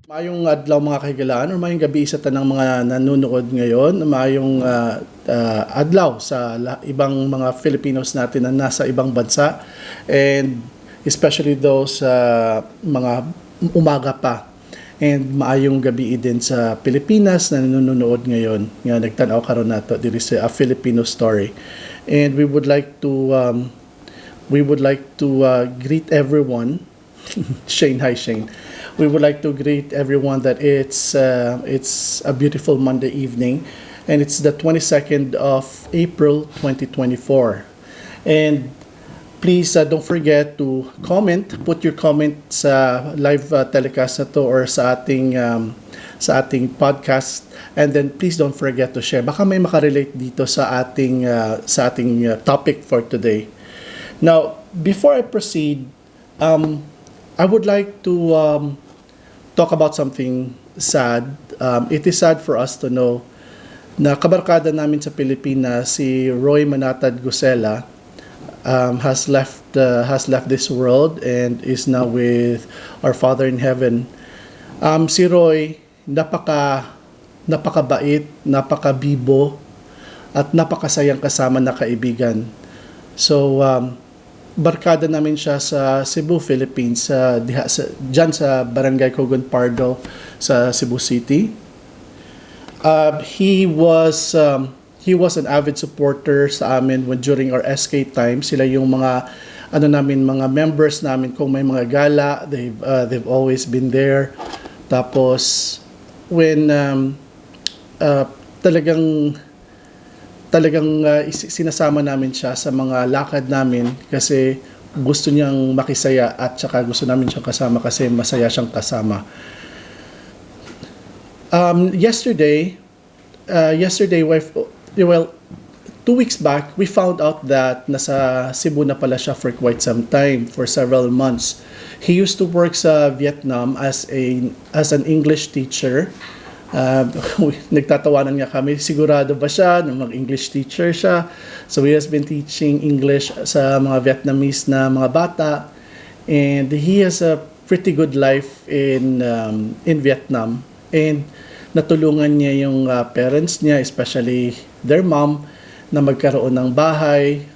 Maayong adlaw mga kahigalaan or maayong gabi sa tanang mga nanonood ngayon. Maayong adlaw sa ibang mga Filipinos natin na nasa ibang bansa and especially those mga umaga pa. And maayong gabi din sa Pilipinas na nanonood ngayon. Nga nagtanaw karon nato diri sa A Filipino Story. And we would like to greet everyone. Shane, hi Shane. We would like to greet everyone that it's a beautiful Monday evening, and it's the 22nd of April 2024. And please don't forget to comment. Put your comment sa live telecast na to or sa ating podcast, and then please don't forget to share. Baka may makarelate dito sa ating topic for today. Now, before I proceed, I would like to talk about something sad. It is sad for us to know na kabarkada namin sa Pilipinas, si Roy Manatad Gusela, has left this world and is now with our Father in Heaven. Si Roy, napakabait, napakabibo, at napakasayang kasama na kaibigan. So, barkada namin siya sa Cebu, Philippines, dyan sa Barangay Cogon Pardo sa Cebu City. He was an avid supporter sa amin during our SK time. Sila yung mga mga members namin kung may mga gala, they've always been there. Tapos when talagang sinasama namin siya sa mga lakad namin kasi gusto niyang makisaya at saka gusto namin siyang kasama kasi masaya siyang kasama. Yesterday, 2 weeks back, we found out that nasa Cebu na pala siya for quite some time, for several months. He used to work sa Vietnam as an English teacher. Nagtatawanan nga kami, sigurado ba siya na mag-English teacher siya? So he has been teaching English sa mga Vietnamese na mga bata, and he has a pretty good life in Vietnam, and natulungan niya yung parents niya, especially their mom, na magkaroon ng bahay,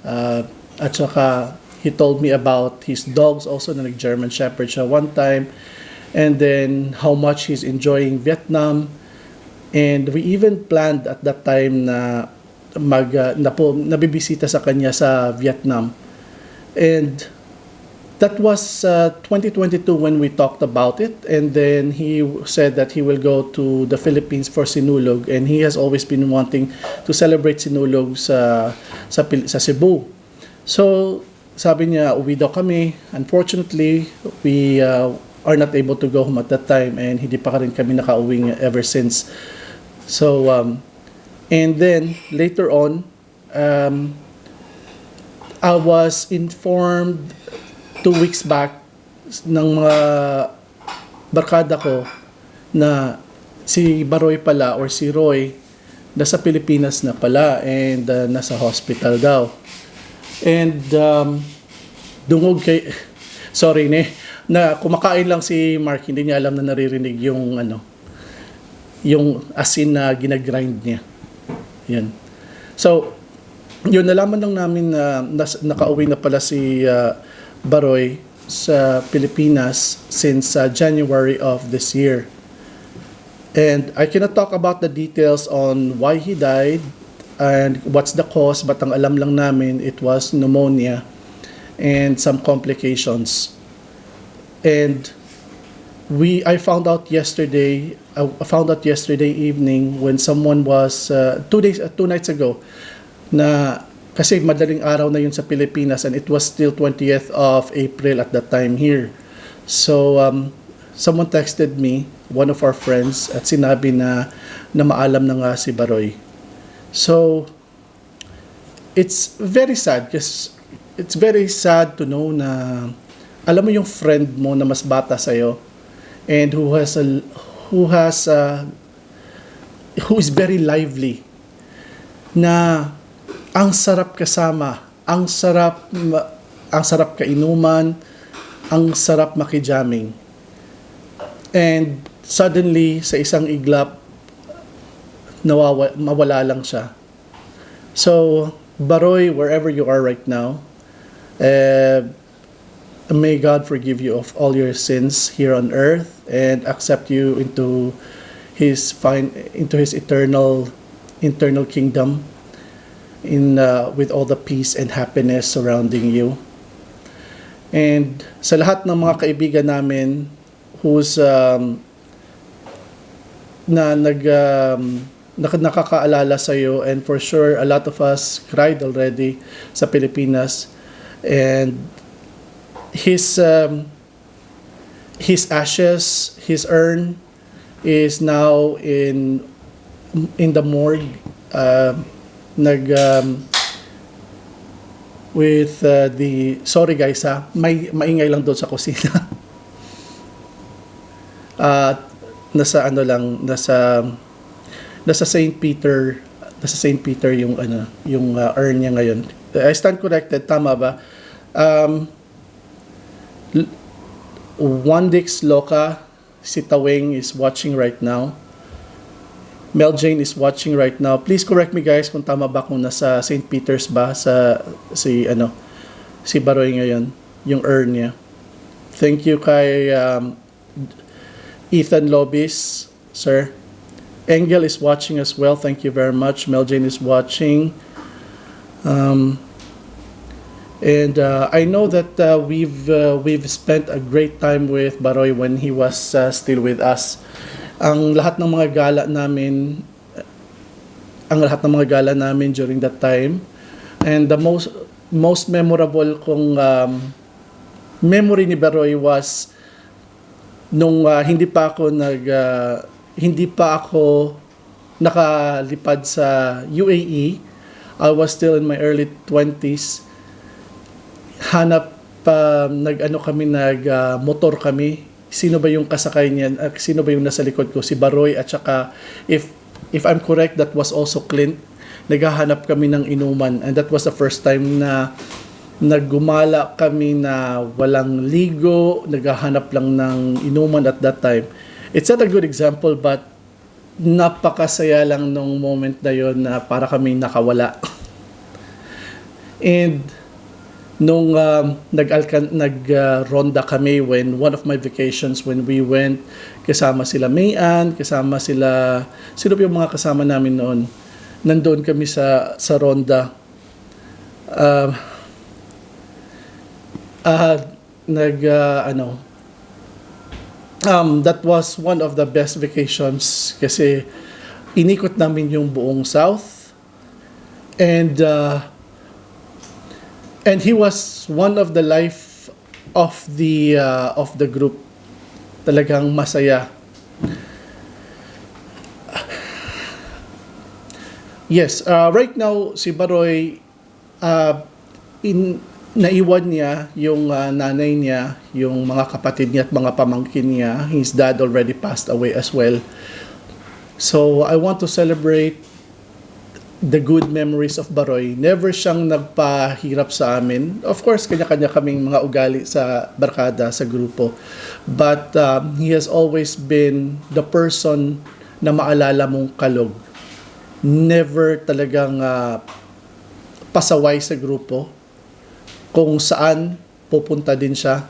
at saka he told me about his dogs also na nag-German Shepherd siya one time, and then how much he's enjoying Vietnam. And we even planned at that time na nabibisita sa kanya sa Vietnam. And that was 2022 when we talked about it. And then he said that he will go to the Philippines for Sinulog. And he has always been wanting to celebrate Sinulog sa Cebu. So sabi niya, uwi daw kami. Unfortunately, we are not able to go home at that time. And hindi pa rin kami nakauwi ever since. So, and then later on, I was informed 2 weeks back ng mga barkada ko na si Baroy pala or si Roy nasa Pilipinas na pala and nasa hospital daw. And dungog kay sorry na kumakain lang si Mark, hindi niya alam na naririnig yung asin na ginagrind niya. Yan. So, yun, nalaman lang namin na nakauwi na pala si Baroy sa Pilipinas since January of this year. And I cannot talk about the details on why he died and what's the cause, but ang alam lang namin, it was pneumonia and some complications. And I found out yesterday evening when someone was 2 nights ago na kasi madaling araw na yun sa Pilipinas, and it was still 20th of April at that time here. So someone texted me, one of our friends, at sinabi na maalam na nga si Baroy. So it's very sad to know na alam mo yung friend mo na mas bata sa'yo and who is very lively, na ang sarap kasama, ang sarap kainuman, ang sarap makijamming. And suddenly, sa isang iglap, mawala lang siya. So, Baroy, wherever you are right now, may God forgive you of all your sins here on earth and accept you into His eternal kingdom with all the peace and happiness surrounding you. And sa lahat ng mga kaibigan namin who's nakakaalala sa iyo, and for sure a lot of us cried already sa Pilipinas, and his ashes, his urn is now in the morgue, with the, sorry guys ha, maingay lang doon sa kusina. Nasa St. Peter, yung urn niya ngayon. I stand corrected, tama ba? Wandix Loca, si Tawing is watching right now. Mel Jane is watching right now. Please correct me guys kung tama ba, kung nasa St. Peter's ba si Baroy ngayon, yung urn niya. Thank you kay Ethan Lobis, sir. Engel is watching as well. Thank you very much. Mel Jane is watching. And I know that we've spent a great time with Baroy when he was still with us. Ang lahat ng mga gala namin during that time, and the most memorable kong memory ni Baroy was nung hindi pa ako nakalipad sa UAE. I was still in my early 20s. Motor kami. Sino ba yung kasakay niyan? Sino ba yung nasa likod ko? Si Baroy, at saka if I'm correct, that was also Clint. Naghahanap kami ng inuman, and that was the first time na naggumala kami na walang ligo, naghahanap lang ng inuman at that time. It's not a good example, but napakasaya lang nung moment na yon na para kami nakawala. And nung nag-ronda kami when one of my vacations, when we went, kasama sila Mayan, kasama sila, sino yung mga kasama namin noon? Nandoon kami sa ronda. That was one of the best vacations kasi inikot namin yung buong South, and he was one of the life of the group. Talagang masaya. Yes, right now si Baroy, naiwan niya yung nanay niya, yung mga kapatid niya at mga pamangkin niya. His dad already passed away as well. So I want to celebrate the good memories of Baroy. Never siyang nagpahirap sa amin. Of course, kanya-kanya kaming mga ugali sa barkada, sa grupo. But he has always been the person na maalala mong kalog. Never talagang pasaway sa grupo. Kung saan, pupunta din siya.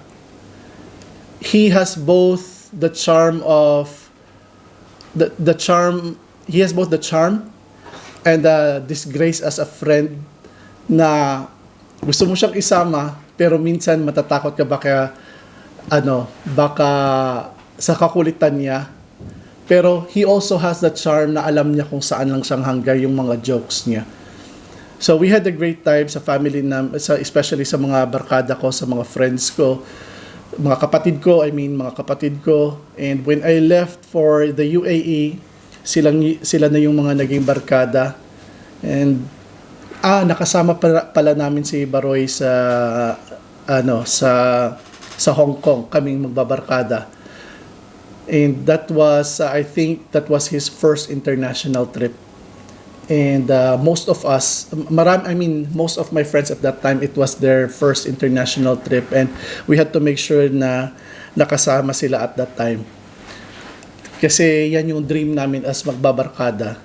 He has both the charm of he has both the charm and disgrace as a friend, na gusto mo siyang isama pero minsan matatakot ka baka sa kakulitan niya, pero he also has the charm na alam niya kung saan lang siyang hanggang yung mga jokes niya. So we had a great time sa family especially sa mga barkada ko, sa mga friends ko, mga kapatid ko, and when I left for the UAE, sila na yung mga naging barkada. And nakasama pala namin si Baroy sa Hong Kong, kaming magbabarkada. And that was I think that was his first international trip. And most of my friends at that time, it was their first international trip, and we had to make sure na nakasama sila at that time. Kasi yan yung dream namin as magbabarkada.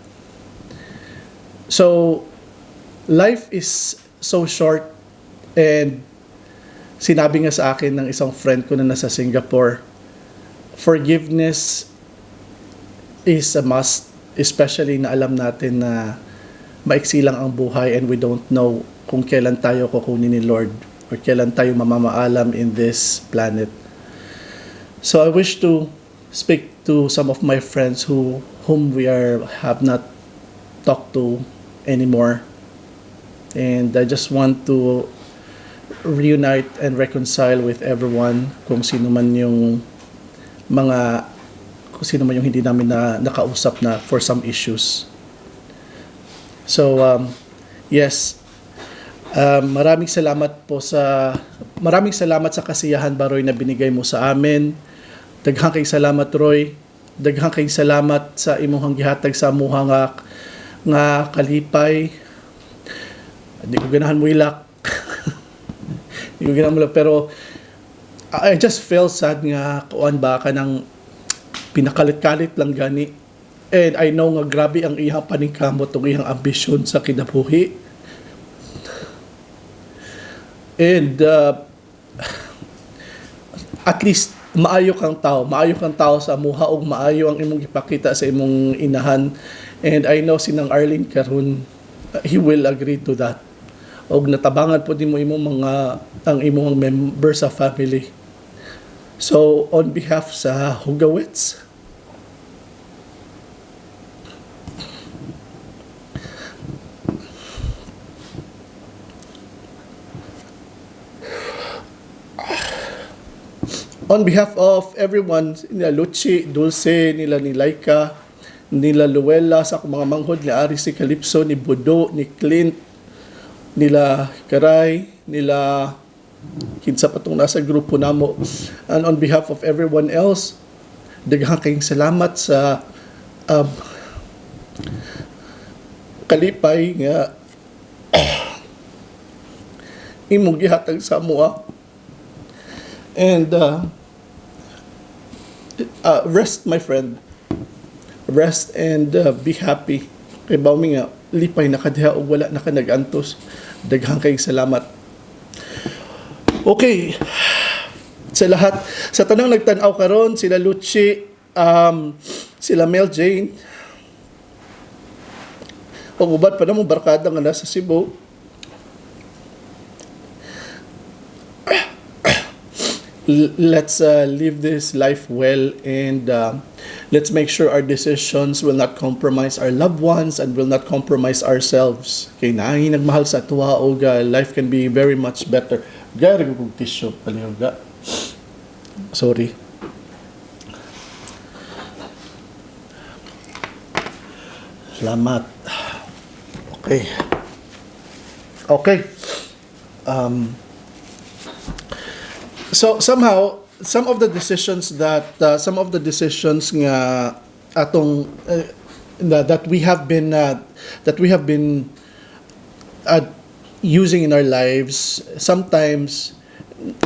So, life is so short, and sinabi nga sa akin ng isang friend ko na nasa Singapore, forgiveness is a must, especially na alam natin na maiksi lang ang buhay and we don't know kung kailan tayo kukunin ni Lord or kailan tayo mamamaalam in this planet. So I wish to speak to some of my friends whom we have not talked to anymore, and I just want to reunite and reconcile with everyone, kung sino man yung hindi namin nakausap na for some issues. So yes, maraming salamat sa kasiyahan, Baroy, na binigay mo sa amin. Daghang kay salamat, Roy. Daghang kay salamat sa imong gihatag sa amuha nga kalipay. Hindi ko ganahan mo ilak. Hindi ko ganahan mo ilak, pero I just feel sad nga kuan ba ka ng pinakalit-kalit lang gani. And I know nga grabe ang iyang paningkamot, ang iyang ambisyon sa kinabuhi. And at least maayo kang tao sa amuha, ug maayo ang imong ipakita sa imong inahan. And I know sinang Arlene karon, he will agree to that. Og natabangan po din mo ang imong member sa family. So on behalf sa Hugawits, on behalf of everyone, nila Luchi, Dulce, nila ni Laika, nila Luella, sa akong mga manghod, ni Ari, si Calypso, ni Budo, ni Clint, nila Karay, nila kinsa pa itong nasa grupo namo, and on behalf of everyone else, daghang kayong salamat sa kalipay nga imong gihatag sa amuha. And rest, my friend. Rest and be happy. Kay Baumi nga, lipay na kadiha o wala na ka nag-antos. Daghang kayong salamat. Okay. Sa tanang nagtanaw karon, sila Luchi, sila Mel Jane, o ubad pa na mo barkada nga nasa Cebu. Let's live this life well, and let's make sure our decisions will not compromise our loved ones and will not compromise ourselves. Kay naay nagmahal sa tuwa, o life can be very much better. Gari ko tissue palihoga. Sorry. Salamat. Okay. So somehow some of the decisions that nga atong that we have been using in our lives, sometimes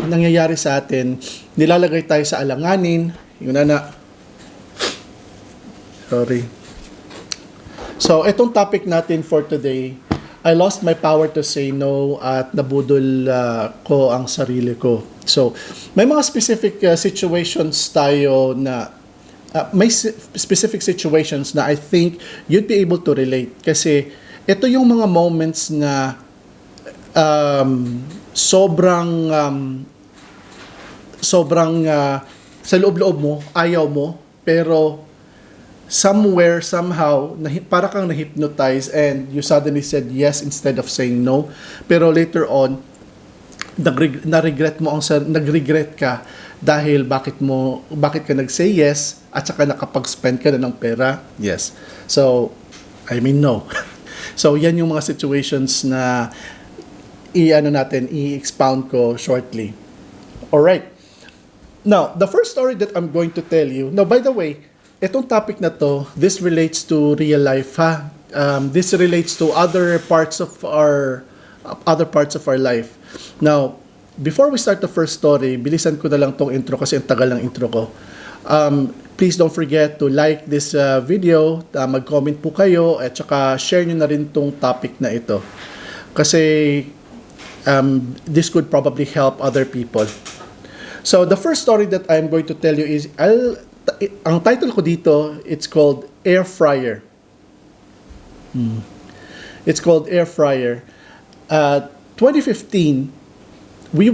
nangyayari sa atin, nilalagay tayo sa alanganin, yun na. Sorry. So itong topic natin for today, I lost my power to say no at nabudol ko ang sarili ko. So, may mga specific situations tayo na specific situations na I think you'd be able to relate. Kasi ito yung mga moments na sobrang sa loob-loob mo, ayaw mo, pero somewhere, somehow, para kang na-hypnotize and you suddenly said yes instead of saying no. Pero later on, nag-regret ka dahil bakit ka nag-say yes at saka nakapag-spend ka na ng pera. Yes. So, I mean no. So, yan yung mga situations na i-expound ko shortly. Alright. Now, the first story that I'm going to tell you, now by the way, itong topic na to, this relates to real life, ha? This relates to other parts of our life. Now, before we start the first story, bilisan ko na lang tong intro kasi ang tagal ng intro ko. Please don't forget to like this video, mag-comment po kayo, at saka share nyo na rin tong topic na ito. Kasi this could probably help other people. So the first story that I'm going to tell you is, ang title ko dito, it's called Air Fryer. It's called Air Fryer. 2015, we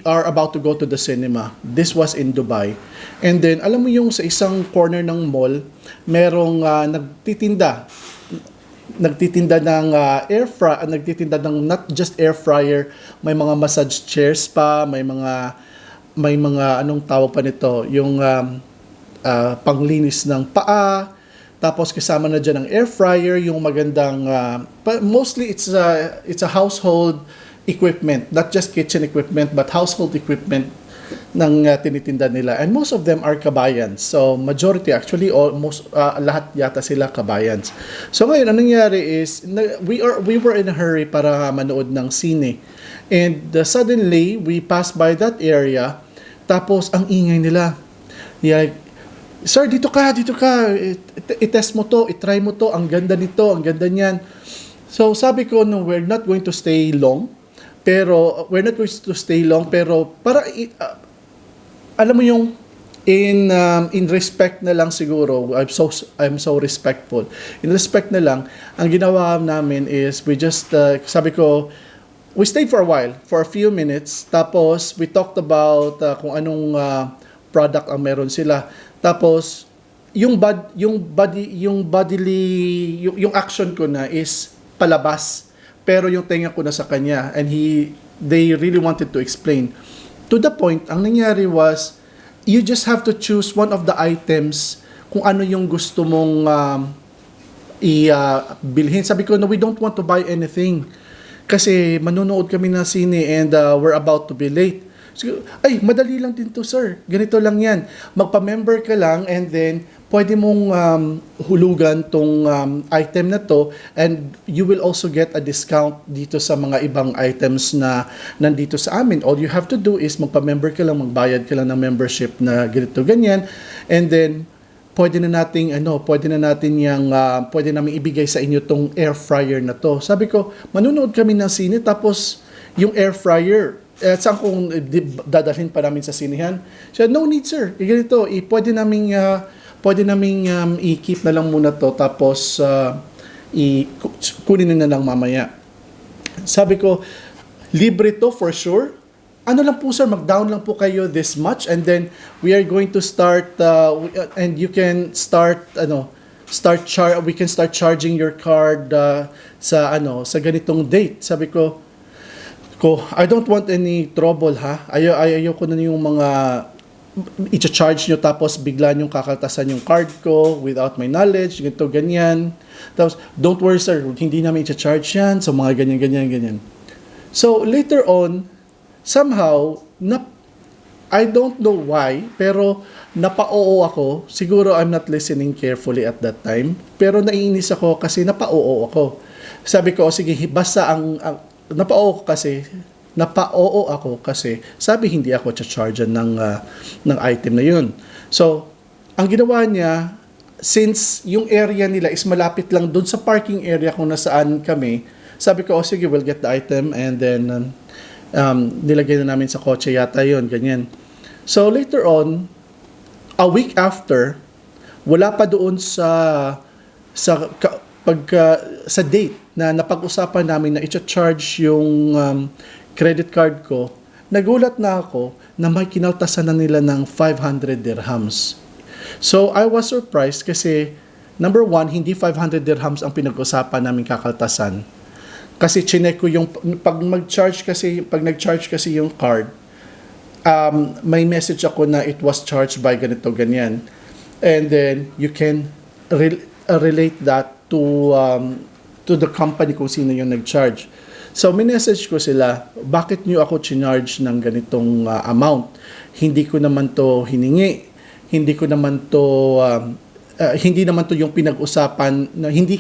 are about to go to the cinema. This was in Dubai. And then, alam mo yung sa isang corner ng mall, merong nagtitinda ng nagtitinda ng not just air fryer, may mga massage chairs pa, may mga anong tawag pa nito, yung panglinis ng paa. Tapos kasama na dyan ang air fryer, yung magandang mostly it's a household equipment, not just kitchen equipment but household equipment ng tinitinda nila, and most of them are kabayans. So majority actually, almost lahat yata sila kabayans. So ngayon anong nangyari is we were in a hurry para manood ng sine, and suddenly we passed by that area, tapos ang ingay nila, like, sir, dito ka, i-test mo to, i-try mo to, ang ganda nito, ang ganda niyan. So sabi ko, no, we're not going to stay long, pero para alam mo yung in respect na lang siguro, I'm so respectful. In respect na lang, ang ginawa namin is we just sabi ko, we stayed for a while, for a few minutes, tapos we talked about kung anong product ang meron sila. Tapos yung action ko na is palabas, pero yung tenga ko na sa kanya, and they really wanted to explain. To the point, ang nangyari was, you just have to choose one of the items kung ano yung gusto mong bilhin. Sabi ko, no, we don't want to buy anything. Kasi manonood kami na sine and we're about to be late. So, ay, madali lang din to, sir. Ganito lang yan. Magpa-member ka lang, and then pwede mong hulugan tong item na to, and you will also get a discount dito sa mga ibang items na nandito sa amin. All you have to do is magpa-member ka lang, magbayad ka lang ng membership na ganito, ganyan, and then pwede na nating pwede namin ibigay sa inyo tong air fryer na to. Sabi ko, manunood kami ng sine, tapos yung air fryer, saan kung dadalhin pa namin sa sinehan? So, no need, sir. Ganito, pwede naming i-keep na lang muna to, tapos kunin na lang mamaya. Sabi ko, libre to for sure. Ano lang po, sir, mag-down lang po kayo this much, and then we are going to start and you can we can start charging your card sa ganitong date. Sabi ko, I don't want any trouble, ha. Ayoko na yung mga i-charge nyo tapos bigla nyong kakaltasan yung card ko without my knowledge, ganito, ganyan. Tapos, don't worry, sir, hindi namin i-charge yan. So, mga ganyan. So, later on, somehow, I don't know why, pero napa-oo ako. Siguro I'm not listening carefully at that time. Pero naiinis ako kasi napa-oo ako. Sabi ko, sige, basta napao ako kasi sabi hindi ako cha-charge ng item na yun. So, ang ginawa niya, since yung area nila is malapit lang doon sa parking area kung nasaan kami, sabi ko, sige, we'll get the item, and then nilagay na namin sa kotse yata yun, ganyan. So, later on, a week after, wala pa doon sa date na napag-usapan namin na i-charge yung credit card ko, nagulat na ako na may kinaltasan na nila ng 500 dirhams. So, I was surprised kasi, number one, hindi 500 dirhams ang pinag-usapan namin kakaltasan. Kasi chinek ko yung, pag nag-charge kasi yung card, may message ako na it was charged by ganito, ganyan. And then, you can relate that to the company kung sino yung nag-charge. So, minessage ko sila, bakit nyo ako chinarge ng ganitong amount? Hindi ko naman to hiningi. Hindi ko naman to hindi naman to yung pinag-usapan na hindi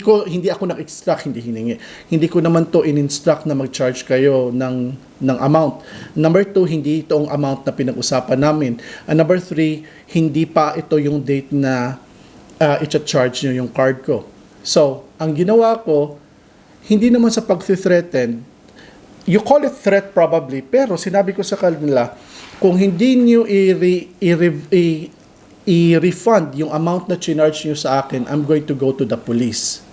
ako nag-extract, hindi hiningi. Hindi ko naman to in-instruct na mag-charge kayo ng amount. Number 2, hindi ito ang amount na pinag-usapan namin. And number 3, hindi pa ito yung date na i-charge nyo yung card ko. So, ang ginawa ko, hindi naman sa pag-threaten, you call it threat probably, pero sinabi ko sa kanila, kung hindi nyo i-refund yung amount na charge nyo sa akin, I'm going to go to the police.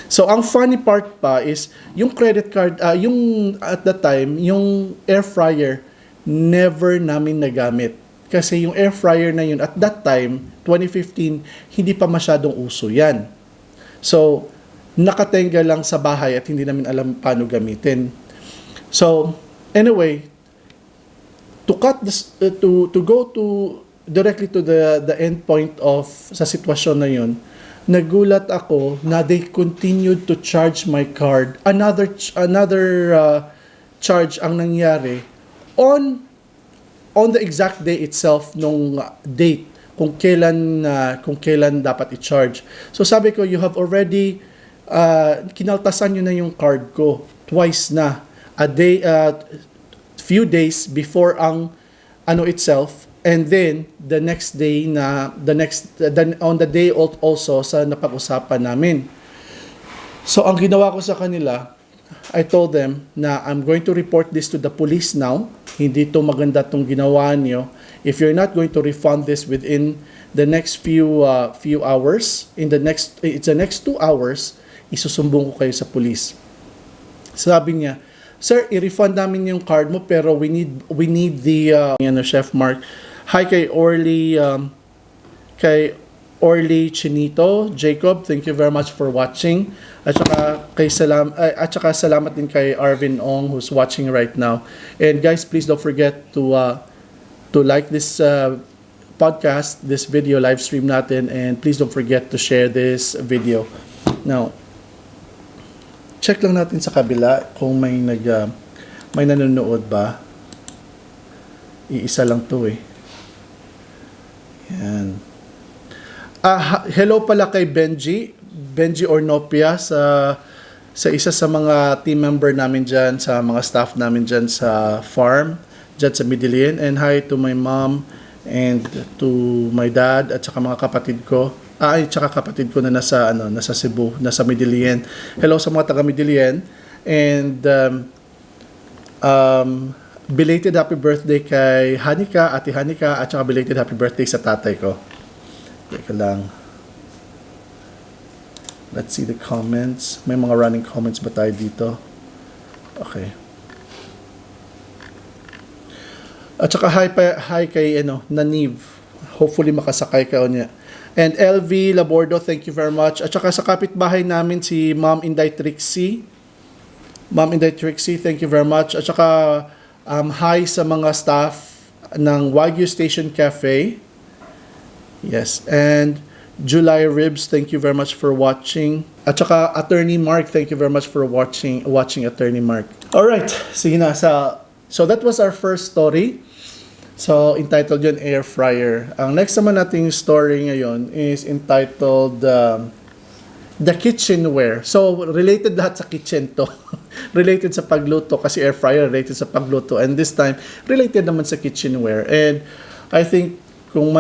So, ang funny part pa is, yung credit card, yung at the time, yung air fryer, never namin nagamit. Kasi yung air fryer na yun, at that time, 2015, hindi pa masyadong uso yan. So, nakatenga lang sa bahay at hindi namin alam paano gamitin. So, anyway, to cut this, to go to directly to the end point of sa sitwasyon na yun, nagulat ako na they continued to charge my card. Another charge ang nangyari on the exact day itself nung date kung kailan dapat i-charge. So sabi ko, you have already kinaltasan nyo na yung card ko twice na, a day, few days before ang itself, and then the next day on the day also sa napag-usapan namin. So ang ginawa ko sa kanila, I told them na I'm going to report this to the police now. Hindi to maganda tong ginawa niyo. If you're not going to refund this within the next few hours, it's the next 2 hours, isusumbong ko kayo sa police. Sabi niya, sir, i-refund namin yung card mo pero we need the Chef Mark. Hi kay Orly Chinito, Jacob, thank you very much for watching. At saka salamat din kay Arvin Ong who's watching right now. And guys, please don't forget to like this podcast, this video live stream natin, and please don't forget to share this video. Now, check lang natin sa kabila kung may nanonood ba. Iisa lang to eh. Yan. Hello pala kay Benji Ornopia sa isa sa mga team member namin dyan, sa mga staff namin dyan sa farm, dyan sa Midillion. And hi to my mom and to my dad at saka mga kapatid ko. Tsaka kapatid ko na nasa Cebu, nasa Midillion. Hello sa mga taga Midillion. And belated happy birthday kay Ate Hanika, at saka belated happy birthday sa tatay ko. Teka lang. Let's see the comments. May mga running comments ba tayo dito? Okay. At saka hi kay Naniv. Hopefully makasakay ka niya. And LV Labordo, thank you very much. At saka sa kapitbahay namin si Ma'am Inday Trixie. Ma'am Inday Trixie, thank you very much. At saka hi sa mga staff ng Wagyu Station Cafe. Yes, and July Ribs, thank you very much for watching. At saka Attorney Mark, thank you very much for watching Attorney Mark. Alright, sige na. So that was our first story. So entitled yun, Air Fryer. Ang next naman nating story ngayon is entitled The Kitchenware. So related lahat sa kitchen to. Related sa pagluto kasi air fryer related sa pagluto. And this time, related naman sa kitchenware. And I think kung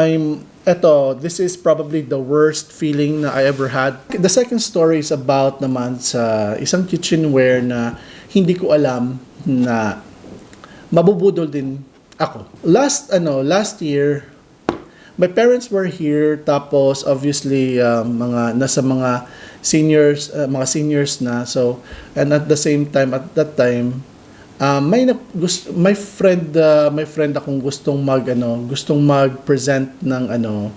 this is probably the worst feeling na I ever had. The second story is about naman sa isang kitchenware na hindi ko alam na mabubudol din ako. Last year, my parents were here, tapos obviously nasa mga seniors na. So, and at the same time, at that time, my friend akong gustong mag-present ng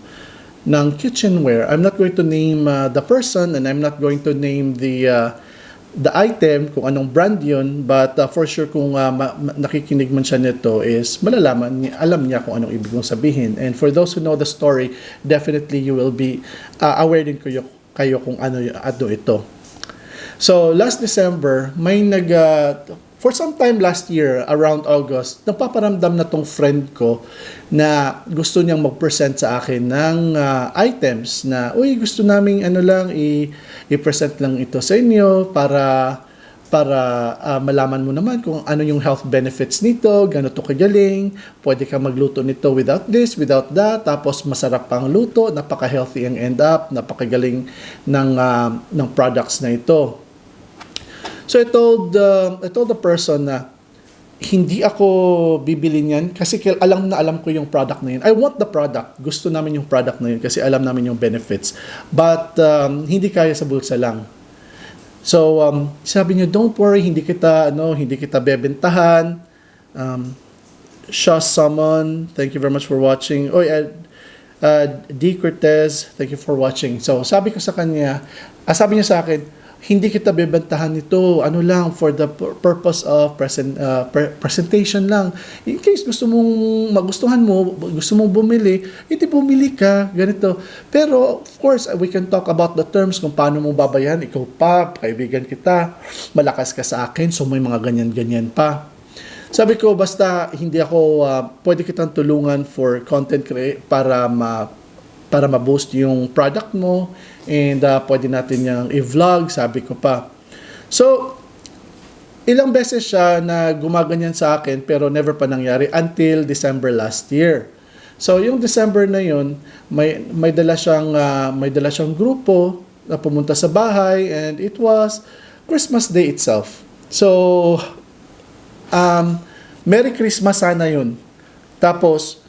kitchenware. I'm not going to name the person, and I'm not going to name the item kung anong brand yun, but for sure kung nakikinig man siya nito is alam niya kung anong ibig kong sabihin. And for those who know the story, definitely you will be aware din kayo kung ano ito. So last December, may for some time last year, around August, nagpaparamdam na tong friend ko na gusto niyang mag-present sa akin ng items na, uy, gusto naming ano lang, i-present lang ito sa inyo para malaman mo naman kung ano yung health benefits nito, gano'n to kagaling, pwede ka magluto nito without this, without that, tapos masarap pang luto, napaka-healthy ang end up, napakagaling ng products na ito. So I told the person na hindi ako bibili niyan kasi alam ko yung product na yun. I want the product. Gusto namin yung product na yun kasi alam namin yung benefits. But hindi kaya sa bulsa lang. So sabi niya, don't worry, hindi kita bebentahan. Shaw Salmon, thank you very much for watching. D. Cortez, thank you for watching. So sabi ko sa kanya, sabi niya sa akin, hindi kita bebentahan nito, ano lang, for the purpose of presentation lang. In case magustuhan mo, gusto mong bumili, hindi bumili ka, ganito. Pero, of course, we can talk about the terms kung paano mo babayan. Ikaw pa, kaibigan kita, malakas ka sa akin, so may mga ganyan-ganyan pa. Sabi ko, basta hindi ako, pwede kitang tulungan for content para ma-boost yung product mo, and pwede natin yung i-vlog, sabi ko pa. So, ilang beses siya na gumaganyan sa akin pero never pa nangyari until December last year. So, yung December na yun, may dala siyang grupo na pumunta sa bahay, and it was Christmas Day itself. So, Merry Christmas sana yun. Tapos,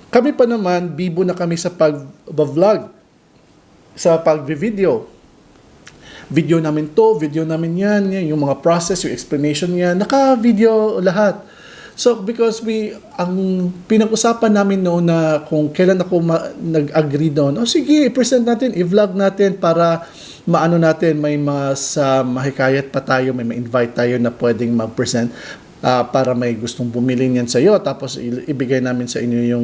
kami pa naman, bibo na kami sa pag-vlog, sa pag-video. Video namin to, video namin yan, yung mga process, yung explanation yan, naka-video lahat. So, because ang pinag-usapan namin noon na kung kailan ako nag-agree doon, sige, i-present natin, i-vlog natin para maano natin, may mas mahikayat pa tayo, may ma-invite tayo na pwedeng mag-present para may gustong bumili niyan sa iyo, tapos ibigay namin sa inyo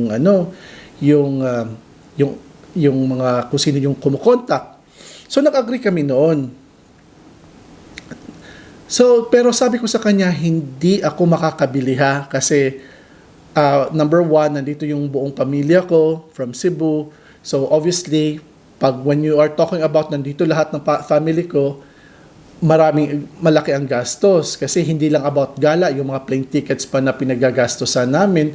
yung mga kung sino yung kumukontak. So nag-agree kami noon. So pero sabi ko sa kanya, hindi ako makakabili ha kasi number one, nandito yung buong pamilya ko from Cebu. So obviously, when you are talking about nandito lahat ng family ko, malaki ang gastos kasi hindi lang about gala, yung mga plane tickets pa na pinagagastosan namin,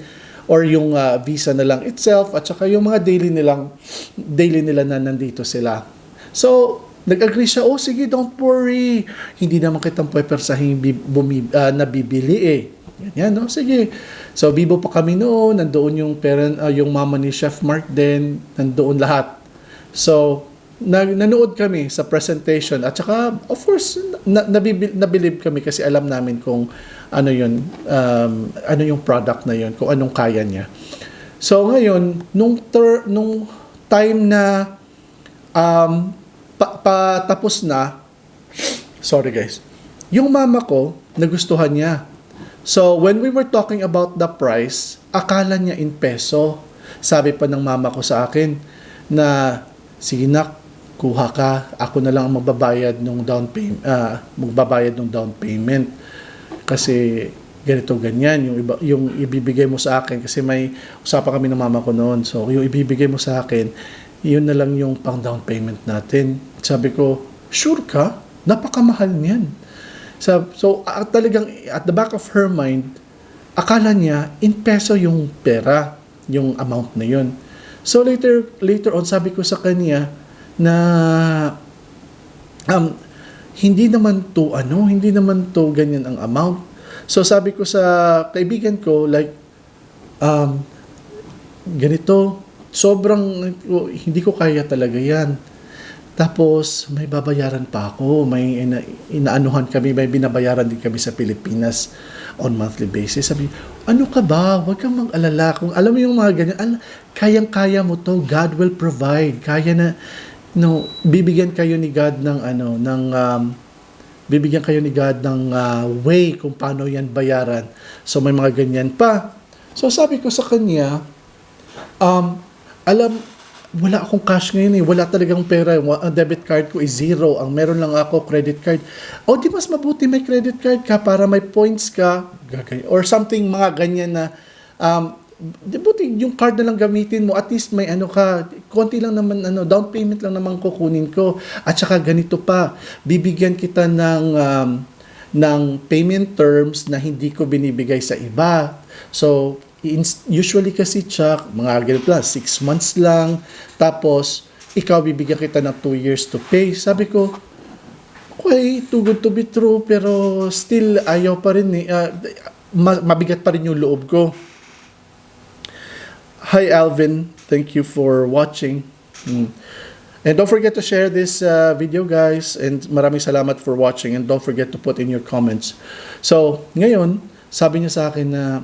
or yung visa na lang itself, at saka yung mga daily nila na nandito sila. So, nag-agree siya, sige, don't worry. Hindi naman kitang pwepersahin na bibili eh. Yan, no? Sige. So, bibo pa kami noon. Nandoon yung mama ni Chef Mark din. Nandoon lahat. So, nanood kami sa presentation. At saka, of course, nabilib kami kasi alam namin kung ano ano yung product na yun, kung anong kaya niya. So ngayon, nung time na patapos na, sorry guys, yung mama ko, nagustuhan niya. So when we were talking about the price, akala niya in peso. Sabi pa ng mama ko sa akin na, sige nak, kuha ka, ako na lang ang magbabayad ng down payment. Kasi ganito ganyan yung ibibigay mo sa akin kasi may usapan kami ng mama ko noon. So yung ibibigay mo sa akin, yun na lang yung pang down payment natin. Sabi ko, sure ka? Napakamahal niyan. So talagang at the back of her mind, akala niya in peso yung pera, yung amount na yun. So later on sabi ko sa kanya na hindi naman to ganyan ang amount. So sabi ko sa kaibigan ko, like, ganito, sobrang, hindi ko kaya talaga yan. Tapos, may babayaran pa ako, may inaanuhan kami, may binabayaran din kami sa Pilipinas on monthly basis. Sabi, ano ka ba? Huwag kang mag-alala. Kung alam mo yung mga ganyan, kayang-kaya mo to, God will provide. Kaya na, bibigyan kayo ni God ng way kung paano yan bayaran. So may mga ganyan pa. So sabi ko sa kanya, wala akong cash ngayon eh. Wala talagang pera. Ang debit card ko is zero. Ang meron lang ako, credit card. O di mas mabuti may credit card ka para may points ka. Or something mga ganyan na, di buti yung card na lang gamitin mo. At least may ano ka, konti lang naman, down payment lang naman kukunin ko. At saka ganito pa, bibigyan kita ng payment terms na hindi ko binibigay sa iba. So, usually kasi Chuck, mga ganito lang, 6 months lang, tapos ikaw bibigyan kita ng 2 years to pay. Sabi ko, okay, too good to be true, pero still ayaw pa rin eh. Mabigat pa rin yung loob ko. Hi Alvin, thank you for watching. And don't forget to share this video guys, and maraming salamat for watching, and don't forget to put in your comments. So, ngayon, sabi niya sa akin na,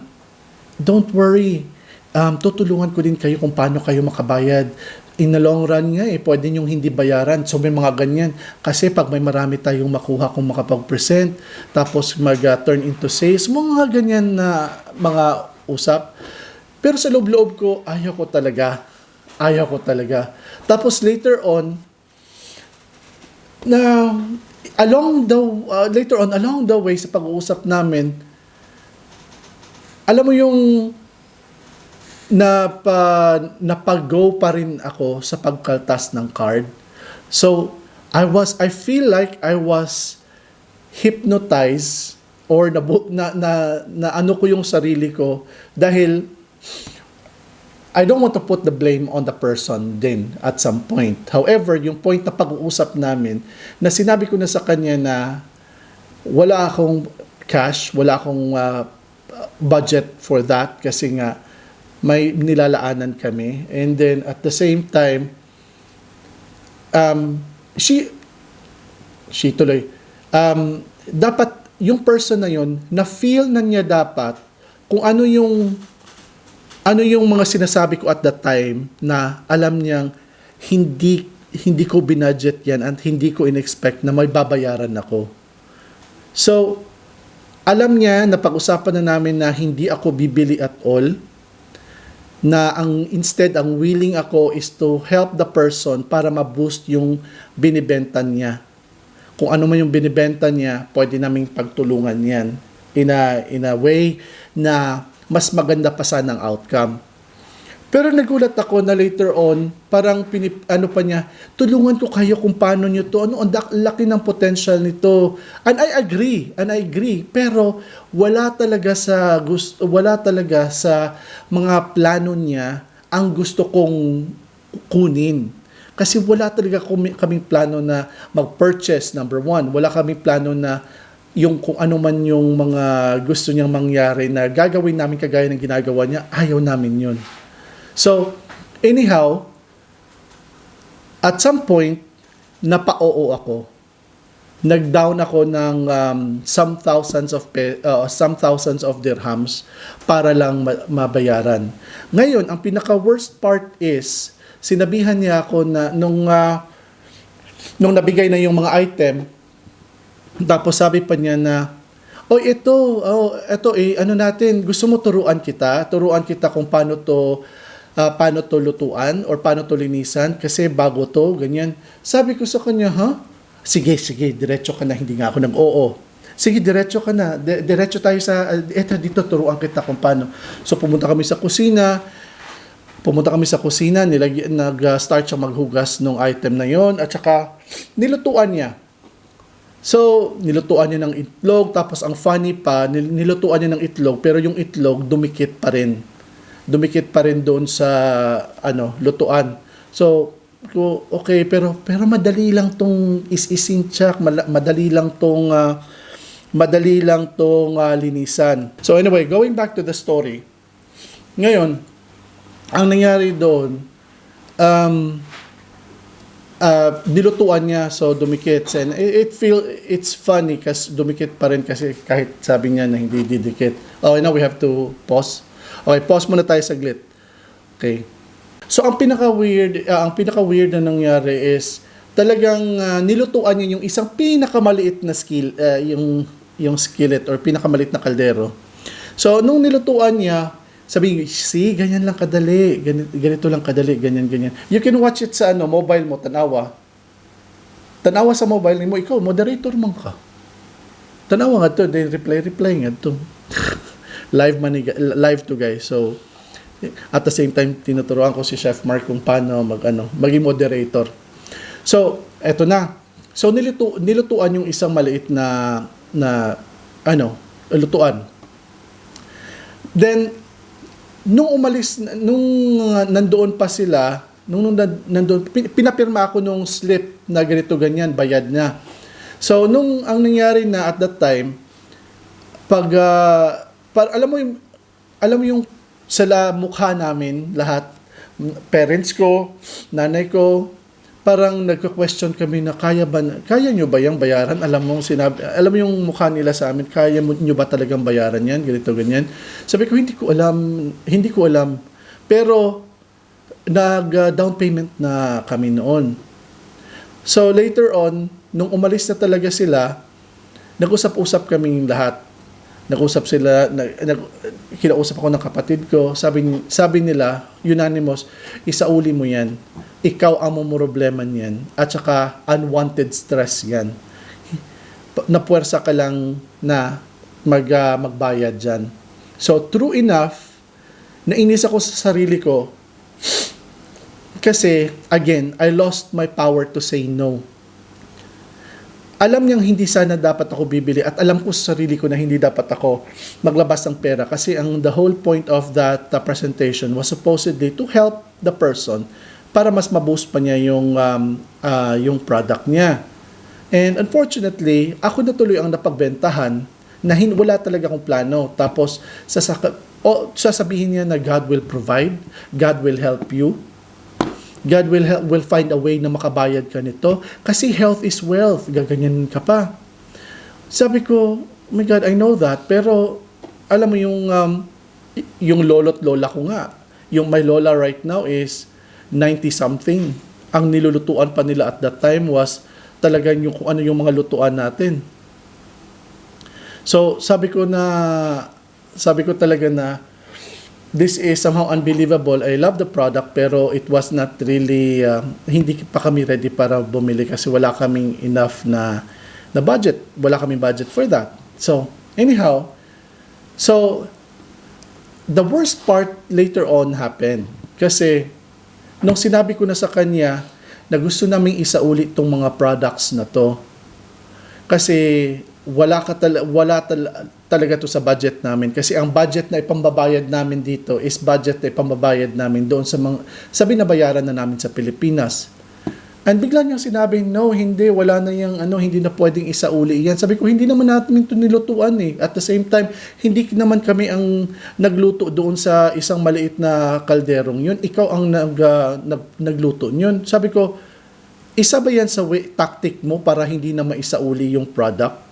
don't worry, tutulungan ko din kayo kung paano kayo makabayad. In the long run nga pwede niyong hindi bayaran. So may mga ganyan. Kasi pag may marami tayong makuha kung makapag-present, tapos mag-turn into sales, mga ganyan na mga usap. Pero sa loob-loob ko, ayaw ko talaga. Tapos later on, along the way sa pag-uusap namin, alam mo yung napag-go pa rin ako sa pagkaltas ng card. So, I feel like I was hypnotized or na ano ko yung sarili ko dahil I don't want to put the blame on the person din at some point. However, yung point na pag-uusap namin, na sinabi ko na sa kanya na wala akong cash, wala akong budget for that kasi nga may nilalaanan kami, and then at the same time she tuloy dapat yung person na yun na feel na niya dapat kung ano yung mga sinasabi ko at that time, na alam niyang hindi ko binudget yan at hindi ko inexpect na may babayaran ako. So alam niya na pag-usapan na namin na hindi ako bibili at all, na instead ang willing ako is to help the person para ma-boost yung binibenta niya. Kung ano man yung binibenta niya, pwede naming pagtulungan yan in a way na mas maganda pa sana ang outcome. Pero nagulat ako na later on, parang pa niya, tulungan ko kayo kung paano nyo to. Ang laki ng potential nito. And I agree. Pero wala talaga sa mga plano niya ang gusto kong kunin. Kasi wala talaga kaming plano na mag-purchase, number one. Wala kaming plano na yung kung ano man yung mga gusto niyang mangyari na gagawin namin kagaya ng ginagawa niya, ayaw namin yun. So, anyhow, at some point, napa-oo ako. Nag-down ako ng some thousands of dirhams para lang mabayaran. Ngayon, ang pinaka-worst part is, sinabihan niya ako na nung nabigay na yung mga item, tapos sabi pa niya na, ito gusto mo turuan kita kung paano to lutuan or paano to linisan kasi bago to, ganyan. Sabi ko sa kanya, Sige, diretso ka na, hindi nga ako nag-oo. Sige, diretso ka na, diretso tayo sa, dito, turuan kita kung paano. So, pumunta kami sa kusina, nag-start siya maghugas ng item na yon at saka nilutuan niya. So, nilutuan niya ng itlog, tapos ang funny pa, nilutuan niya ng itlog, pero yung itlog dumikit pa rin doon sa lutuan. So, okay, pero madali lang tong is-isin check, madali lang tong linisan. So anyway, going back to the story. Ngayon, ang nangyari doon, nilutuan niya, so dumikit. And it's funny kasi dumikit pa rin kasi kahit sabi niya na hindi didikit. Oh, now we have to pause. Okay, pause muna tayo saglit. Okay. So ang pinaka-weird na nangyari is talagang nilutuan niya yung isang pinakamaliit na yung skillet or pinakamaliit na kaldero. So nung nilutuan niya, Sabi, see, ganyan lang kadali. Ganito lang kadali, ganyan. You can watch it sa mobile mo, tanawa. Tanawa sa mobile mo, ikaw, moderator man ka. Tanawa nga to, then reply nga to. Live to guys. So, at the same time, tinuturuan ko si Chef Mark kung paano maging moderator. So, eto na. So, nilutuan yung isang maliit na lutuan. Then, nung nandoon pa sila, nandoon, pinapirma ako nung slip na ganito ganyan, bayad na. So, ang nangyari na at that time, alam mo yung sa mukha namin, lahat, parents ko, nanay ko, parang nagka-question kami na kaya nyo ba yung bayaran? Alam mo yung mukha nila sa amin, kaya nyo ba talagang bayaran yan? Ganito, ganyan. Sabi ko, hindi ko alam. Pero, nag-down payment na kami noon. So, later on, nung umalis na talaga sila, nag-usap-usap kaming lahat. Nag-usap sila, kinausap ako ng kapatid ko, sabi nila, unanimous, isauli mo yan. Ikaw ang problema niyan. At saka, unwanted stress yan. Napuwersa ka lang na magbayad dyan. So, true enough, nainis ako sa sarili ko, kasi, again, I lost my power to say no. Alam niyang hindi sana dapat ako bibili at alam ko sa sarili ko na hindi dapat ako maglabas ng pera kasi the whole point of that presentation was supposedly to help the person para mas ma-boost pa niya yung product niya. And unfortunately, ako na tuloy ang napagbentahan na wala talaga akong plano. Tapos, sasabihin niya na God will provide, God will help you, God will find a way na makabayad ka nito. Kasi health is wealth. Gaganyan ka pa. Sabi ko, oh my God, I know that. Pero, alam mo yung lolo't lola ko nga. Yung my lola right now is 90-something. Ang nilulutuan pa nila at that time was talagang kung ano yung mga lutuan natin. So, sabi ko talaga na, this is somehow unbelievable. I love the product pero it was not really, hindi pa kami ready para bumili kasi wala kaming enough na budget. Wala kaming budget for that. So, anyhow, the worst part later on happened. Kasi, nung sinabi ko na sa kanya na gusto naming isauli itong mga products na to, kasi wala talaga to sa budget namin kasi ang budget na ipambabayad namin dito is budget na ipambabayad namin doon sa mga binabayaran na namin sa Pilipinas. And bigla niyang sinabi, no, hindi, wala na yung hindi na pwedeng isauli yan. Sabi ko, hindi naman natin ito nilutuan eh. At the same time, hindi naman kami ang nagluto doon sa isang maliit na kalderong yun. Ikaw ang nagluto yun. Sabi ko, isa ba yan sa tactic mo para hindi na maisauli yung product?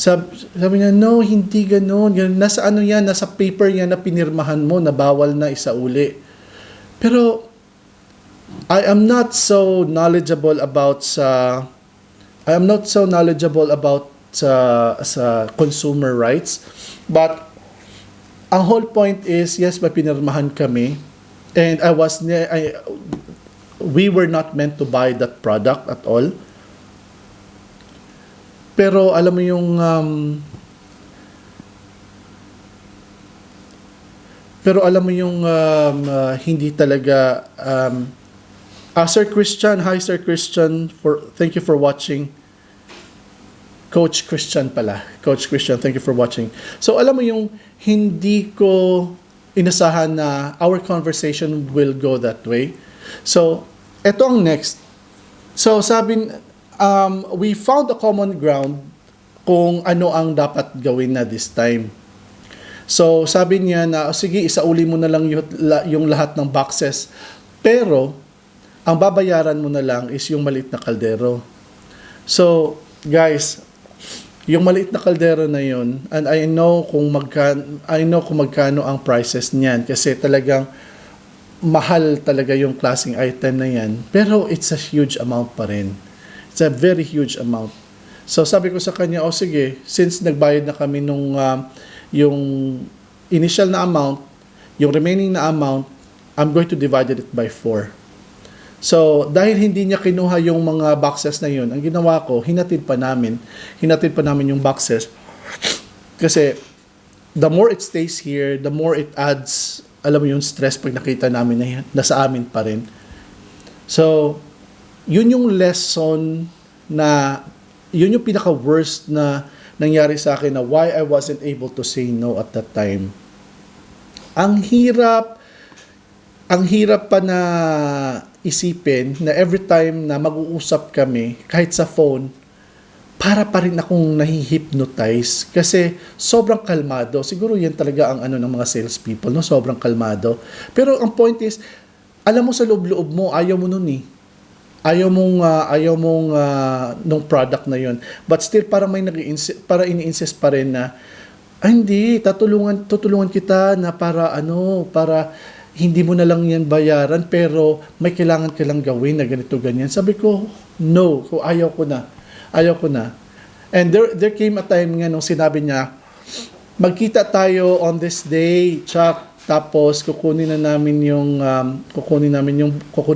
Sabi niya, no, hindi ganun. Nasa yan, nasa paper yan na pinirmahan mo na bawal na isauli. Pero, I am not so knowledgeable about sa consumer rights. But, ang whole point is, yes, may pinirmahan kami. And we were not meant to buy that product at all. Pero alam mo yung hindi talaga Sir Christian, hi Sir Christian, thank you for watching. Coach Christian pala. Coach Christian, thank you for watching. So alam mo yung hindi ko inasahan na our conversation will go that way. So eto ang next. So we found a common ground kung ano ang dapat gawin na this time. So, sabi niya na, sige, isauli mo na lang yung lahat ng boxes. Pero, ang babayaran mo na lang is yung maliit na kaldero. So, guys, yung maliit na kaldero na yun, and I know kung magkano ang prices niyan kasi talagang mahal talaga yung klaseng item na yan. Pero, it's a huge amount pa rin. It's a very huge amount. So sabi ko sa kanya, sige, since nagbayad na kami nung yung initial na amount, Yung remaining na amount, I'm going to divide it by 4. So, dahil hindi niya kinuha yung mga boxes na yun, ang ginawa ko, hinatid pa namin. Hinatid pa namin yung boxes. Kasi, the more it stays here, the more it adds, alam mo yung stress pag nakita namin na nasa amin pa rin. So, yun yung lesson na, yun yung pinaka-worst na nangyari sa akin na why I wasn't able to say no at that time. Ang hirap pa na isipin na every time na mag-uusap kami, kahit sa phone, para pa rin akong nahi-hypnotize kasi sobrang kalmado. Siguro yan talaga ang ng mga salespeople, no? Sobrang kalmado. Pero ang point is, alam mo sa loob-loob mo, ayaw mo nun eh. Ayaw mong nung product na yun. But still, parang para ini-insist pa rin na, hindi, tutulungan kita na para hindi mo na lang yan bayaran, pero may kailangan ka lang gawin na ganito, ganyan. Sabi ko, no, ayaw ko na. And there came a time nga nung sinabi niya, magkita tayo on this day, Chuck, tapos kukunin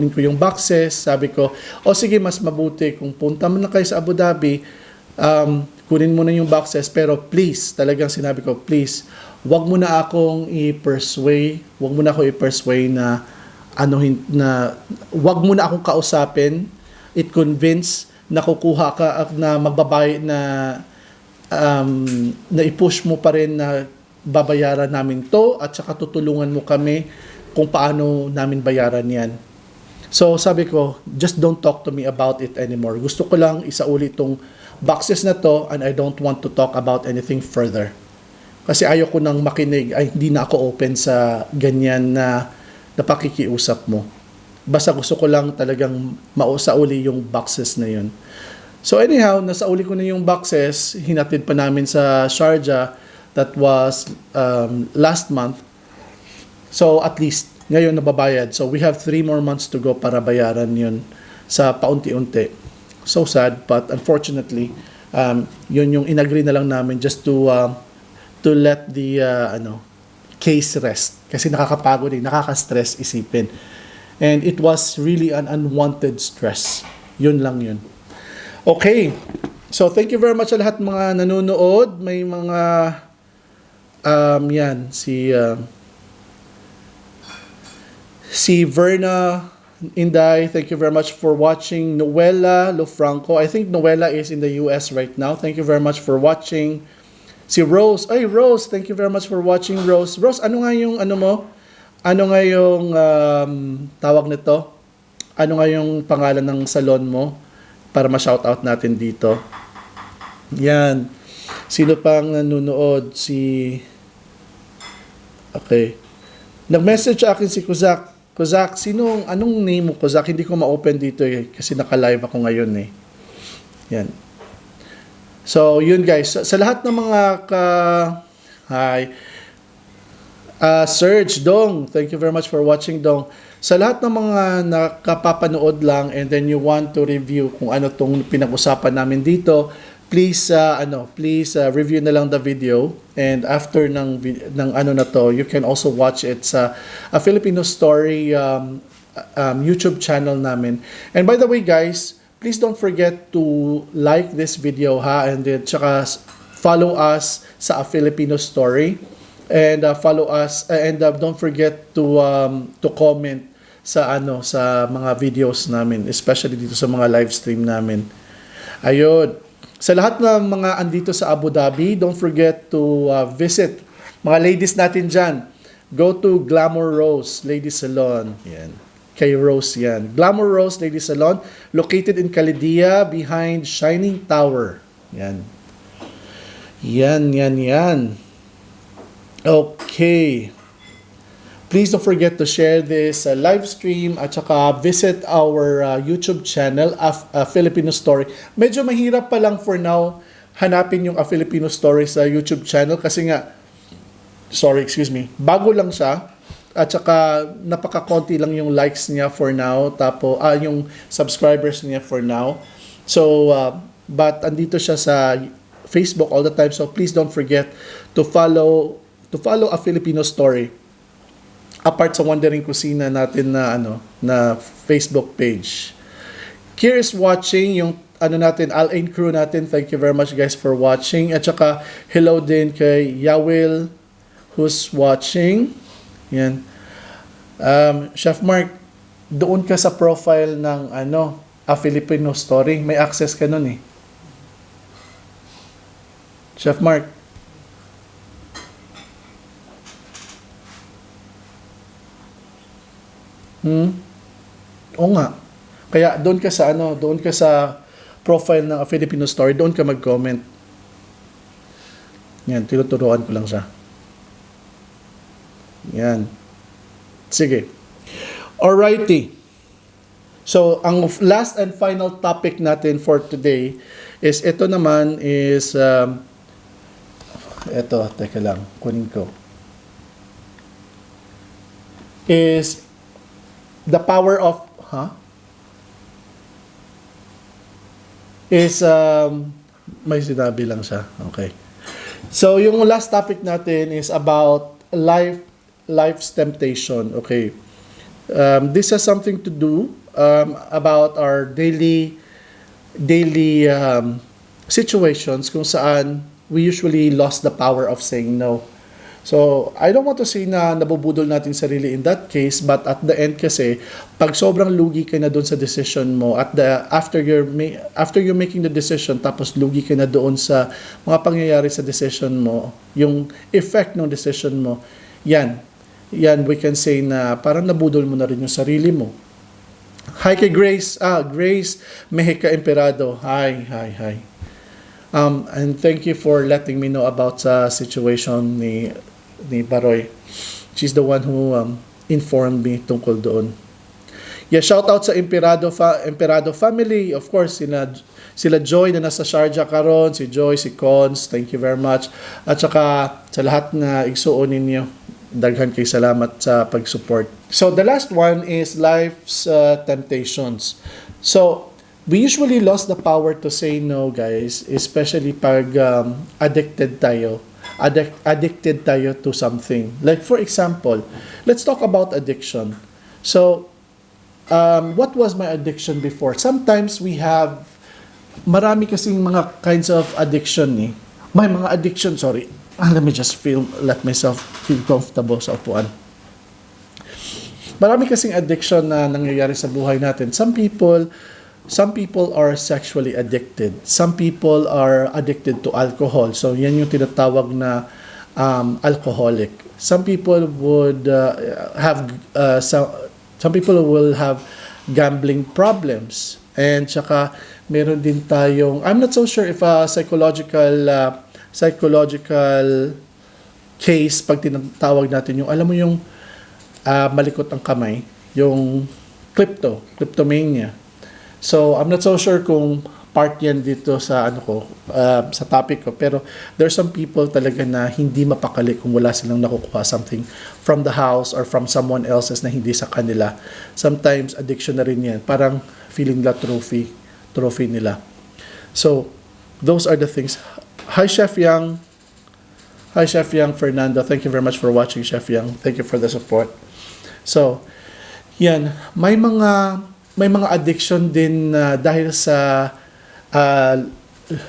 ko yung boxes. Sabi ko, sige, mas mabuti kung punta mo na kayo sa Abu Dhabi, kunin mo na yung boxes, pero please, talagang sinabi ko, please, wag mo na akong i-persuade na wag mo na akong kausapin, i-convince na kukuha ka, na magbabayad na i-push mo pa rin na babayaran namin to at saka tutulungan mo kami kung paano namin bayaran yan. So sabi ko, just don't talk to me about it anymore. Gusto ko lang isauli itong boxes na to and I don't want to talk about anything further. Kasi ayaw ko nang makinig, hindi na ako open sa ganyan na pakikiusap mo. Basta gusto ko lang talagang mausauli yung boxes na yun. So anyhow, nasauli ko na yung boxes, hinatid pa namin sa Sharjah. That was last month. So at least, ngayon nababayad. So we have 3 more months to go para bayaran yun sa paunti-unti. So sad, but unfortunately, yun yung inagree na lang namin just to let the case rest. Kasi nakakapagod nakaka-stress isipin. And it was really an unwanted stress. Yun lang yun. Okay. So thank you very much sa lahat mga nanonood. May mga yan, si Verna Inday, thank you very much for watching. Noela Lofranco, I think Noela is in the US right now. Thank you very much for watching. Si Rose, Rose, thank you very much for watching, Rose. Rose, ano nga yung mo? Ano nga yung tawag nito? Ano nga yung pangalan ng salon mo para ma-shoutout natin dito? Yan. Sino pang nanonood? Okay. Nag-message sa akin si Kuzak. Kuzak, anong name mo, Kuzak? Hindi ko ma-open dito kasi naka-live ako ngayon eh. Yan. So, yun guys. Sa lahat ng mga Serge, Dong, thank you very much for watching, Dong. Sa lahat ng mga nakapapanood lang and then you want to review kung ano tong pinag-usapan namin dito, please review na lang the video, and after ng na to, you can also watch it sa A Filipino Story YouTube channel namin. And by the way guys, please don't forget to like this video and then tsaka follow us sa A Filipino Story, and follow us, and don't forget to comment sa mga videos namin, especially dito sa mga live stream namin. Ayun. Sa lahat ng mga andito sa Abu Dhabi, don't forget to visit. Mga ladies natin dyan, go to Glamour Rose Ladies Salon. Yan. Kay Rose yan. Glamour Rose Ladies Salon, located in Khalidia, behind Shining Tower. Yan. Yan. Okay. Please don't forget to share this live stream at saka visit our YouTube channel, A Filipino Story. Medyo mahirap pa lang for now hanapin yung A Filipino Story sa YouTube channel kasi nga, bago lang siya at saka napaka-konti lang yung likes niya for now, tapos yung subscribers niya for now. So, but andito siya sa Facebook all the time, so please don't forget to follow A Filipino Story. apart sa Wandering Kusina natin na na Facebook page. Curious watching yung natin, Al-Ain crew natin. Thank you very much guys for watching. At saka hello din kay Yawil who's watching. Yan. Chef Mark, doon ka sa profile ng A Filipino Story. May access ka nun eh. Chef Mark. Oo nga. Kaya doon ka sa profile ng A Filipino Story, doon ka mag-comment. Yan, tinuturuan ko lang siya. Yan. Sige. Alrighty. So, ang last and final topic natin for today is ito naman is teka lang, kunin ko. Is the power of may sinabi lang siya. Okay. So, yung last topic natin is about life's temptation. Okay. This has something to do about our daily situations kung saan we usually lost the power of saying no. So, I don't want to say na nabubudol natin sarili in that case, but at the end kasi, pag sobrang lugi ka na doon sa decision mo, after you're making the decision, tapos lugi ka na doon sa mga pangyayari sa decision mo, yung effect ng decision mo, yan, we can say na parang nabudol mo na rin yung sarili mo. Hi kay Grace. Grace Mexica Emperado. Hi. And thank you for letting me know about sa situation ni Baroy. She's the one who informed me tungkol doon. Yeah, shout out sa Emperado family. Of course, sila Joy na nasa Sharjah karon, si Joy, si Cons. Thank you very much. At saka sa lahat na igsuon ninyo, daghan kay salamat sa pag-support. So the last one is life's temptations. So we usually lost the power to say no, guys, especially pag addicted tayo to something. Like for example, let's talk about addiction. So what was my addiction before? Sometimes we have marami kasing mga kinds of addiction eh. May mga addiction, sorry. Let me just let myself feel comfortable sa upuan. Marami kasing addiction na nangyayari sa buhay natin. Some people are sexually addicted. Some people are addicted to alcohol. So, yan yung tinatawag na alcoholic. Some people would some people will have gambling problems. And saka, meron din tayong, I'm not so sure if a psychological case, pag tinatawag natin yung, alam mo yung malikot ang kamay, yung kleptomania. So, I'm not so sure kung part yan dito sa sa topic ko, pero there's some people talaga na hindi mapakali kung wala silang nakukuha something from the house or from someone else's na hindi sa kanila. Sometimes addiction na rin yan, parang feeling nila trophy nila. So, those are the things. Hi Chef Yang Fernando. Thank you very much for watching, Chef Yang. Thank you for the support. So, yan, may mga addiction din dahil sa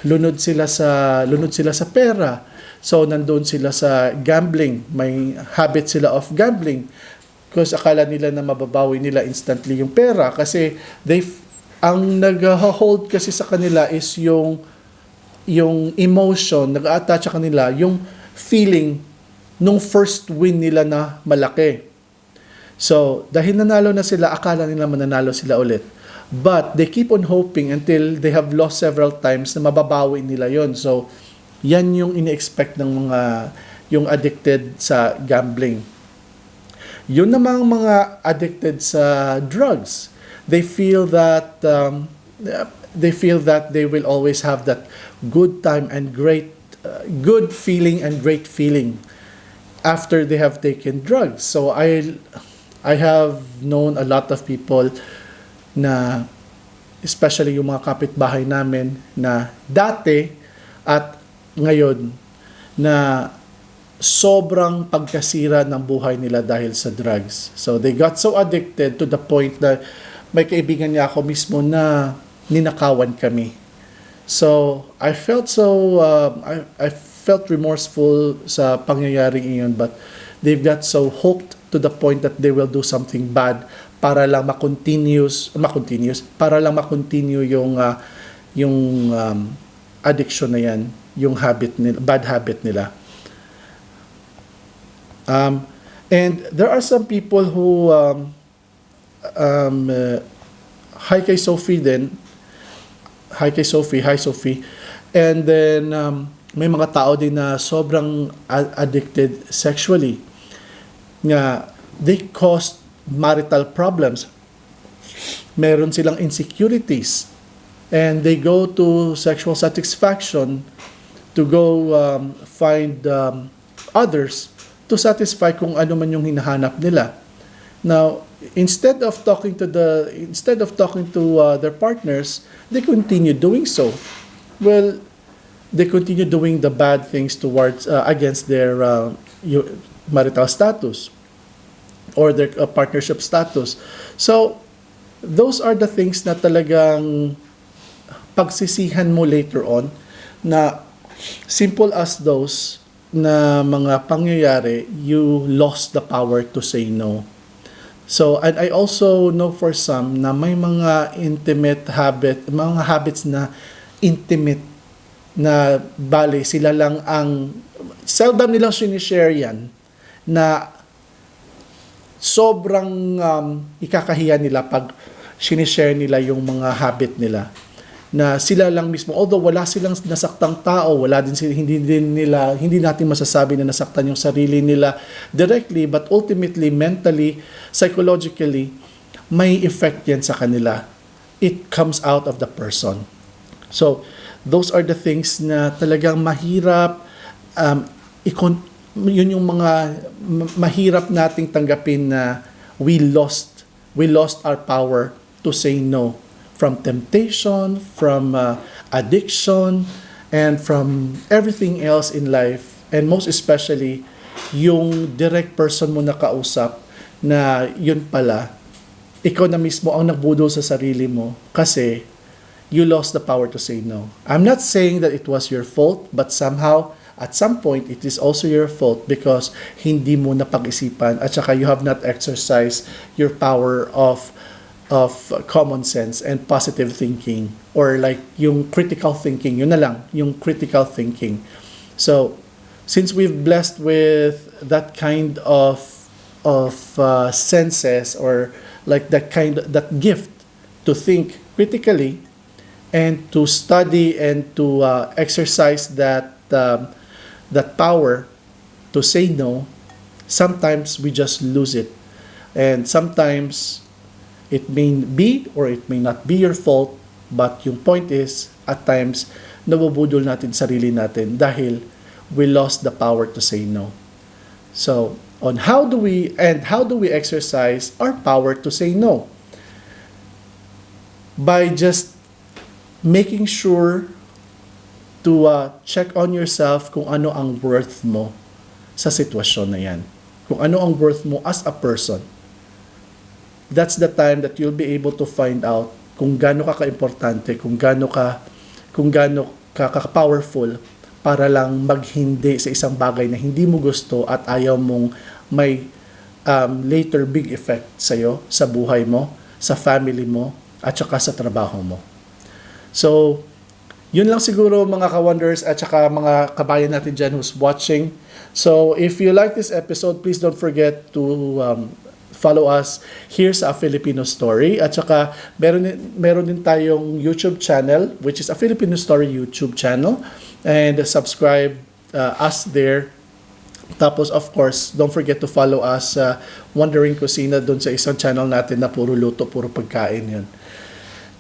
lunod sila sa pera. So, nandoon sila sa gambling. May habit sila of gambling. Because akala nila na mababawi nila instantly yung pera. Kasi ang nag-hold kasi sa kanila is yung emotion, nag-attach sa kanila, yung feeling nung first win nila na malaki. So, dahil nanalo na sila, akala nila mananalo sila ulit. But they keep on hoping until they have lost several times na mababawi nila yon. So, yan yung ini-expect ng yung addicted sa gambling. Yun namang mga addicted sa drugs. They feel that they will always have that good time and good feeling and great feeling after they have taken drugs. So I have known a lot of people na, especially yung mga kapitbahay namin na dati at ngayon na sobrang pagkasira ng buhay nila dahil sa drugs. So they got so addicted to the point na may kaibigan niya ako mismo na ninakawan kami. So I felt I felt remorseful sa pangyayaring iyon, but they've got so hooked to the point that they will do something bad para lang para lang makontinue yung addiction na yan, yung bad habit nila. And there are some people who hi kay Sophie din. Hi Sophie. And then may mga tao din na sobrang addicted sexually. Nga they caused marital problems. Meron silang insecurities. And they go to sexual satisfaction to go find others to satisfy kung ano man yung hinahanap nila. Now, instead of talking to their partners, they continue doing so. Well, they continue doing the bad things towards against their marital status or their partnership status. So, those are the things na talagang pagsisihan mo later on, na simple as those na mga pangyayari, you lost the power to say no. So, and I also know for some na may mga mga habits na intimate na sila lang seldom nilang sinishare yan, na sobrang ikakahiya nila pag sinishare nila yung mga habit nila. Na sila lang mismo, although wala silang nasaktang tao, hindi natin masasabi na nasaktan yung sarili nila directly, but ultimately, mentally, psychologically, may effect yan sa kanila. It comes out of the person. So, those are the things na talagang mahirap, yun yung mga mahirap nating tanggapin na we lost our power to say no. From temptation, from addiction, and from everything else in life. And most especially, yung direct person mo na kausap na yun pala, ikaw na mismo ang nagbudol sa sarili mo kasi you lost the power to say no. I'm not saying that it was your fault, but somehow, at some point, it is also your fault because hindi mo napag-isipan at saka you have not exercised your power of common sense and positive thinking, or like yung critical thinking, yun na lang, yung critical thinking. So, since we've blessed with that kind of senses, or like that gift to think critically and to study and to exercise that power to say no, sometimes we just lose it. And sometimes it may be or it may not be your fault, but yung point is, at times, nabubudol natin sarili natin dahil we lost the power to say no. So, how do we exercise our power to say no? By just making sure to check on yourself kung ano ang worth mo sa sitwasyon na yan. Kung ano ang worth mo as a person. That's the time that you'll be able to find out kung gaano ka importante, kung gaano ka powerful para lang maghindi sa isang bagay na hindi mo gusto at ayaw mong may later big effect sa'yo, sa buhay mo, sa family mo, at saka sa trabaho mo. So, yun lang siguro mga ka-wonders at saka mga kabayan natin dyan who's watching. So, if you like this episode, please don't forget to follow us here sa A Filipino Story. At saka, meron din tayong YouTube channel, which is A Filipino Story YouTube channel. And subscribe us there. Tapos, of course, don't forget to follow us sa Wondering Kusina doon sa isang channel natin na puro luto, puro pagkain yun.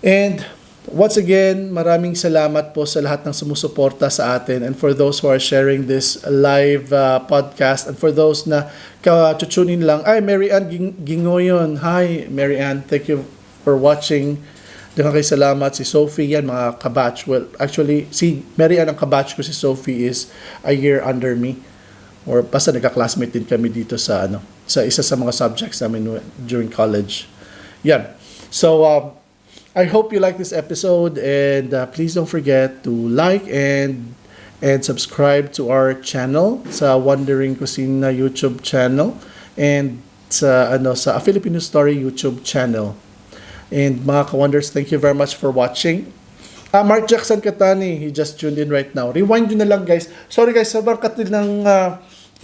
And once again, maraming salamat po sa lahat ng sumusuporta sa atin, and for those who are sharing this live podcast, and for those na tutunin lang, Mary Ann Gingoyon. Hi, Mary Ann. Thank you for watching. Diyan kayo salamat. Si Sophie, yan, mga kabatch. Well, actually, si Mary Ann ang kabatch ko, si Sophie is a year under me. or basta nagka-classmate din kami dito sa sa isa sa mga subjects namin during college. Yan. So I hope you like this episode, and please don't forget to like and subscribe to our channel sa Wandering Kusina YouTube channel, and sa A Filipino Story YouTube channel. And mga ka-wonders, thank you very much for watching. Mark Jackson Katani, he just tuned in right now. Rewind nyo na lang, guys. Sorry guys, sobrang katil ng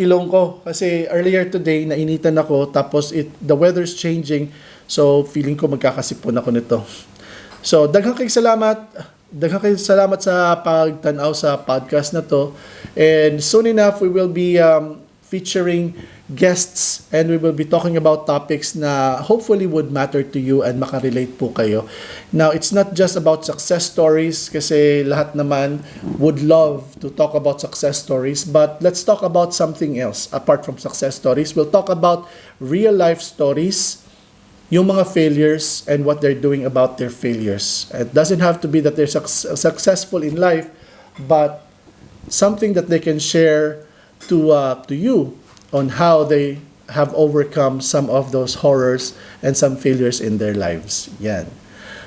ilong ko. Kasi earlier today, nainitan ako. Tapos the weather's changing. So feeling ko magkakasipon ako nito. So daghang kayong salamat. Daghang kayong salamat sa pagtanaw sa podcast na to. And soon enough, we will be featuring guests, and we will be talking about topics na hopefully would matter to you and makarelate po kayo. Now, it's not just about success stories kasi lahat naman would love to talk about success stories, but let's talk about something else apart from success stories. We'll talk about real life stories, yung mga failures and what they're doing about their failures. It doesn't have to be that they're successful in life, but something that they can share to you on how they have overcome some of those horrors and some failures in their lives. Yan.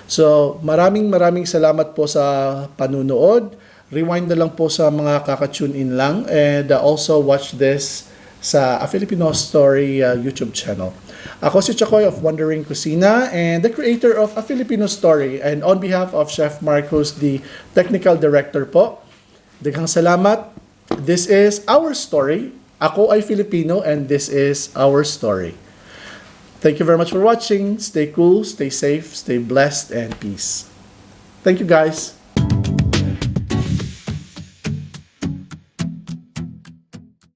So, maraming salamat po sa panunood. Rewind na lang po sa mga kaka-tune in lang, and also watch this sa A Filipino Story YouTube channel. Ako si Chakoy of Wandering Kusina and the creator of A Filipino Story, and on behalf of Chef Marcos, the technical director po, daghang salamat. This is our story. Ako ay Filipino, and this is our story. Thank you very much for watching. Stay cool, stay safe, stay blessed, and peace. Thank you, guys.